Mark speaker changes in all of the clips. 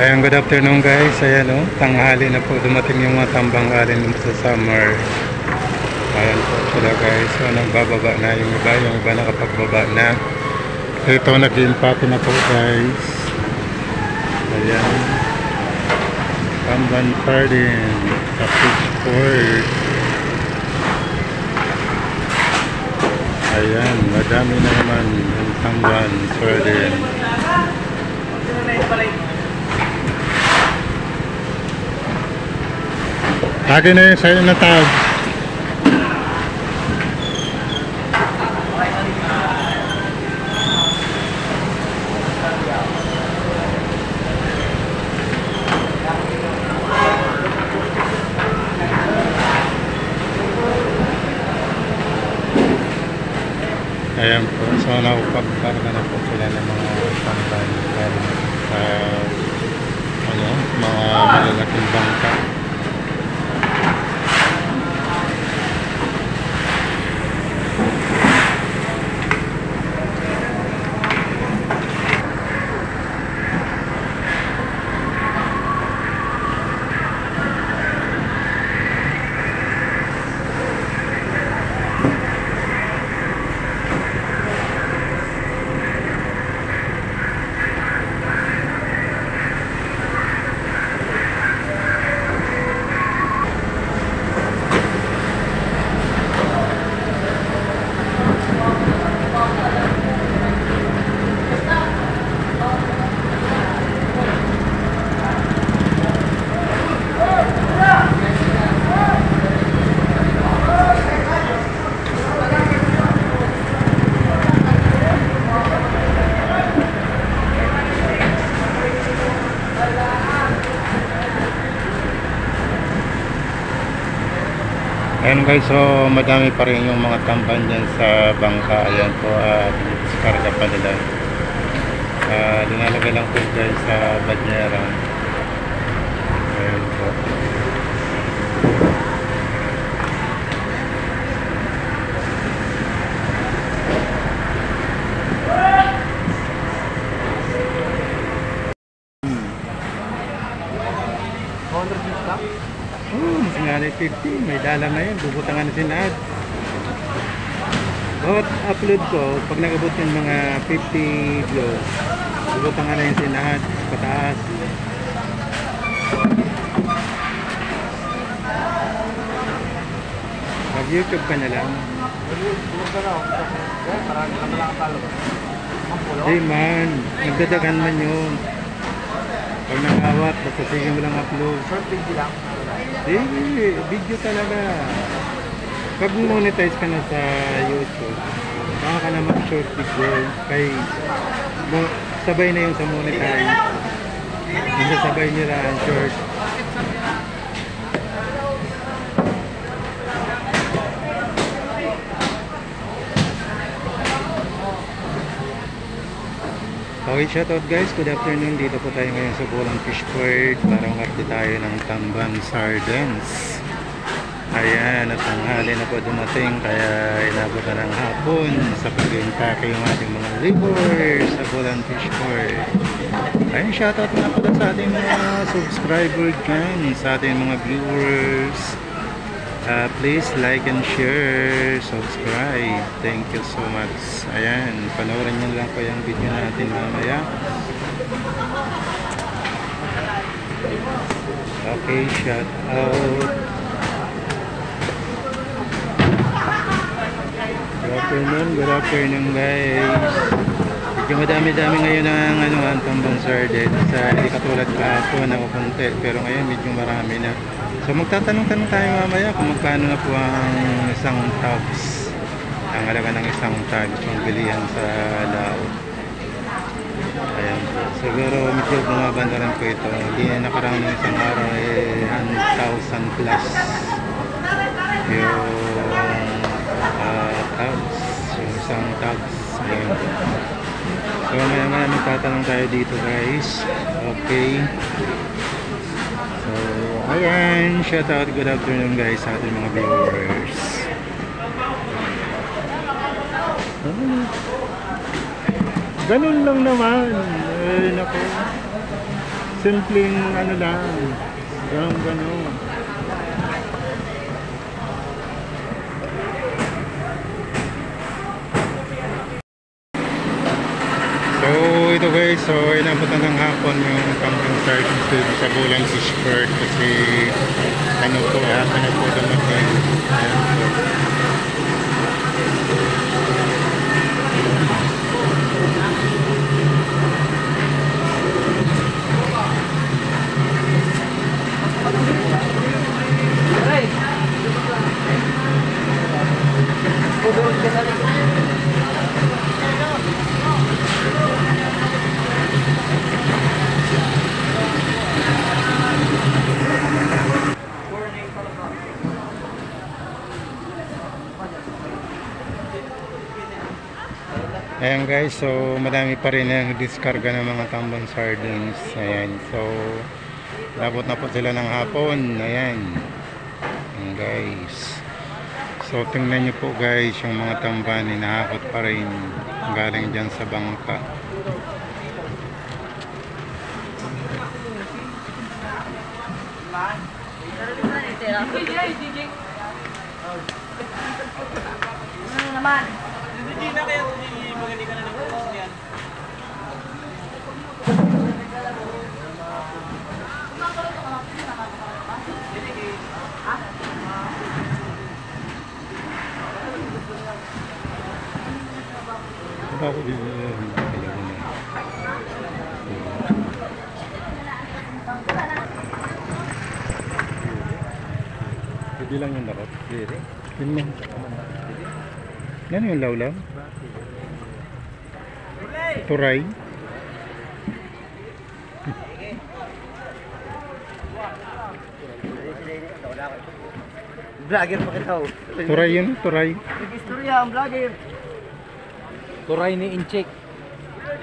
Speaker 1: Ayan, good afternoon guys. Ayan o, tanghali na po. Dumating yung mga tambanghalin sa summer. Ayan po sila guys. So, nagbababa na yung iba. Yung iba nakapagbaba na. Ito, nag-impake na po guys. Ayan. Tamban sardine sa fishport. Ayan, madami na naman yung tamban sardine. Akin na yun sa'yo na tawag. Ayan po, so nakapagkarga na po sila ng mga tamban sa mga malalaking bangka. Ayan guys, so madami pa rin yung mga tamban dyan sa bangka. Ayan po, diskarga pa nila. Dinalagay lang po guys sa badyera. Ayan po. Mas nga 50, may dala na yun, bubutangan na sinad. Bawat upload ko, pag nag-abot yung mga 50 views, bubutangan na yung sinad, pataas. Pag YouTube ka na lang. Di man, nagdadagan man yun. Pag nangawat, basta sige mo lang upload.
Speaker 2: Short video lang.
Speaker 1: Video talaga. Pag monetize ka na sa YouTube, baka ka na mag-short video. Kay sabay na yung sa monetize. Hindi sabay nila ang short. Okay, shoutout guys, good afternoon. Dito po tayo ngayon sa Bulang Fishport para makakita tayo ng tamban sardines. Ayan, at tanghali na po dumating, kaya inabot na ng hapon sa pag-impake yung ating mga labors sa Bulang Fishport. Ayun, shoutout na pala sa ating mga subscriber dyan, sa ating mga viewers. Please like and share, subscribe. Thank you so much. Ayan, panoorin nyo lang po yung video natin mamaya. Okay, shout out. Good afternoon guys. Medyo madami-dami ngayon ang tambang sardine. Hindi katulad kahapon na kukunti, pero ngayon medyo marami na. So magtatanong-tanong tayo mamaya kung magkano na po ang isang tags. Ang halaga ng isang tags yung bilihan sa lao. Ayan po. Siguro medyo bumabanda rin po ito. Hindi na nakaraan ng isang araw 1,000 plus yung tags. Yung isang tags. Ayan po. So mamaya magtatanong tayo dito guys. Okay. So ayan, shout out, good afternoon guys sa ating mga viewers. Ganun lang naman. Ay, naku. simpleng ano lang. Ganon. So ito guys, so inabutan ng hapon yung camping site dito sa Bulan Fishport kasi ano po, hapon na po dumating. Ayan po. Ayan guys, so madami pa rin ang diskarga ng mga tambang sardines. Ayan, so labot na po sila ng hapon. Ayan. Ayan guys. So tingnan nyo po guys, yung mga tamban hinahakot pa rin galing dyan sa bangka.
Speaker 2: Ano naman?
Speaker 3: Hindi na kaya magaling ka na ng bukas niyan.
Speaker 1: Ako dito. Hindi lang yung dapat. Yun lang. Ano yung lawlaw? Turay.
Speaker 3: Vlogger pa kita ho.
Speaker 1: Turay yun, turay.
Speaker 3: Nag-istorya ang vlogger. Turay ni Inchik.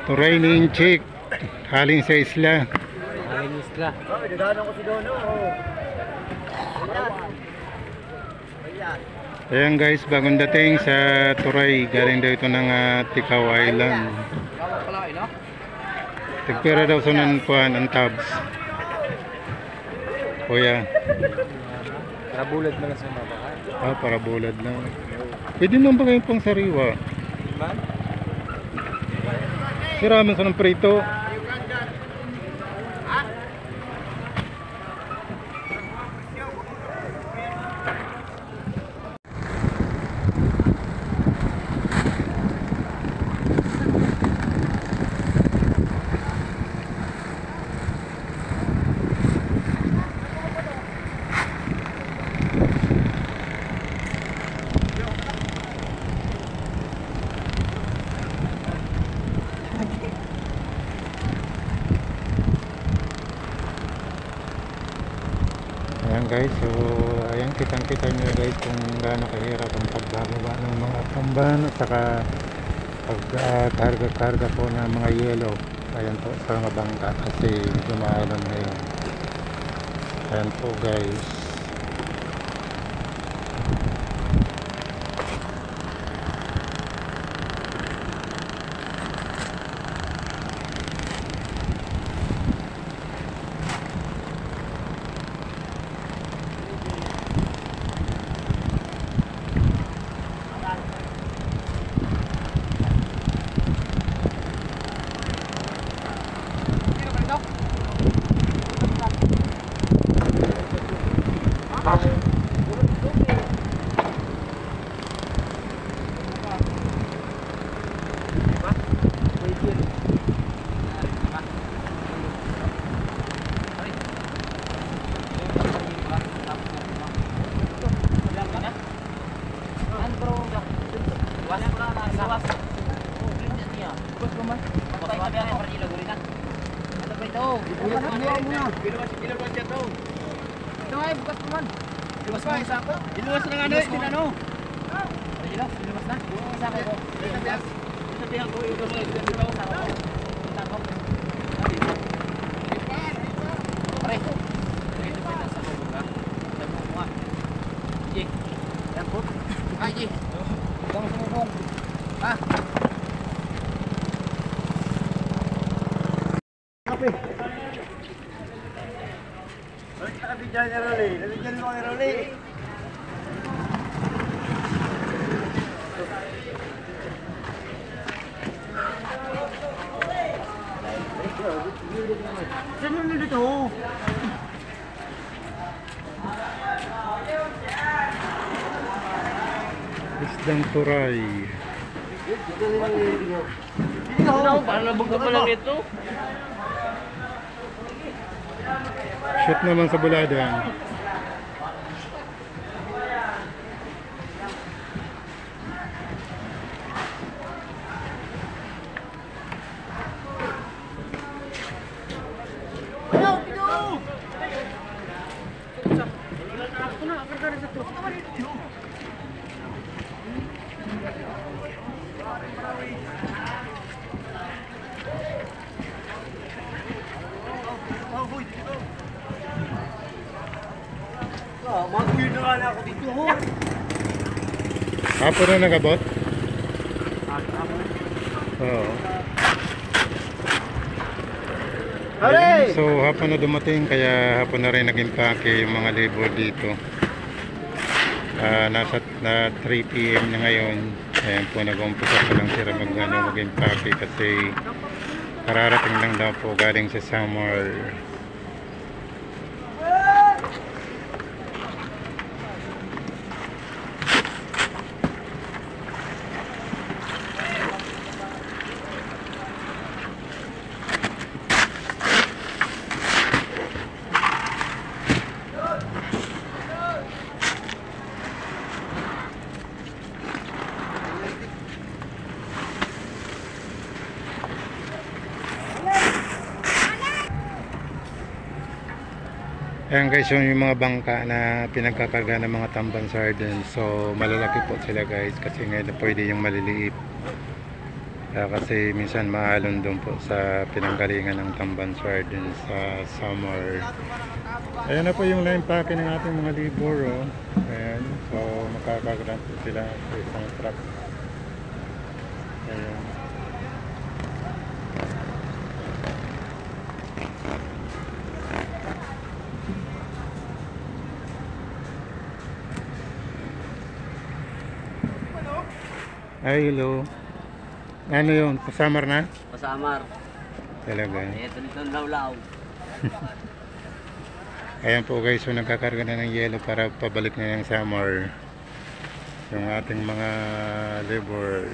Speaker 1: Turay ni Inchik. Haling sa isla.
Speaker 3: Haling isla. Oh, dadaanan ko si Dono.
Speaker 1: Ayan guys, bagong dating sa Turay. Galing daw ito ng Tikaw Island. Tigpira daw sa nanpuan ang tabs. Kuya.
Speaker 3: Para bulad na lang sa mga baka.
Speaker 1: Para bulad na. Pwede naman ba kayong pang sariwa?
Speaker 3: Man?
Speaker 1: Siramin sa ng prito. Ayan guys, so ayan kitang-kita nyo guys kung gaano kahirap ang pagbababa ng mga tamban at saka pagkarga-karga po ng mga yelo. Ayan po sa mga bangka kasi dumalan ngayon. Ayan po guys.
Speaker 3: Iluwas na nga na yun, ano? Iluwas na? Isa ko. Sabihan ko, iluwas na yun. Isa ko. Pare. Ito pa yung sa bubog ka. Sabi mo nga. Jik. Yan po. Ay, Jik. Ikaw sa bubog. Ha? Kape. dyan ni Rolly. Nabigyan mo ni Rolly. Saan mo nito?
Speaker 1: Isdang turay.
Speaker 3: Ano? Paano nabog ka pa lang ito?
Speaker 1: Shoot naman sa buladan.
Speaker 3: Mag-weird na nga ako dito.
Speaker 1: Hapon na nagabot? Oo. Ayan, so hapon na dumating kaya hapon na rin nag-impake yung mga labor dito. Nasa 3 PM na ngayon. Ayan po, nag-umpisa pa lang sila mag-impake kasi kararating lang daw po galing sa summer. Ayan guys, yung mga bangka na pinagkakarga ng mga tamban sardines. So malalaki po sila guys kasi ngayon pwede yung maliliit. Kasi minsan mahalon doon po sa pinanggalingan ng tamban sardines sa summer. Ayan na po yung line packing ng ating mga libor. Oh. Ayan, so makakagrant po sila sa isang truck. Ayan. Ay, hello. Ano yun? Pasamar na?
Speaker 3: Pasamar.
Speaker 1: Talaga.
Speaker 3: Ito nito law-law.
Speaker 1: Ayan po guys, so nagkakarga na ng yelo para pabalik na yung summer. Yung ating mga labor.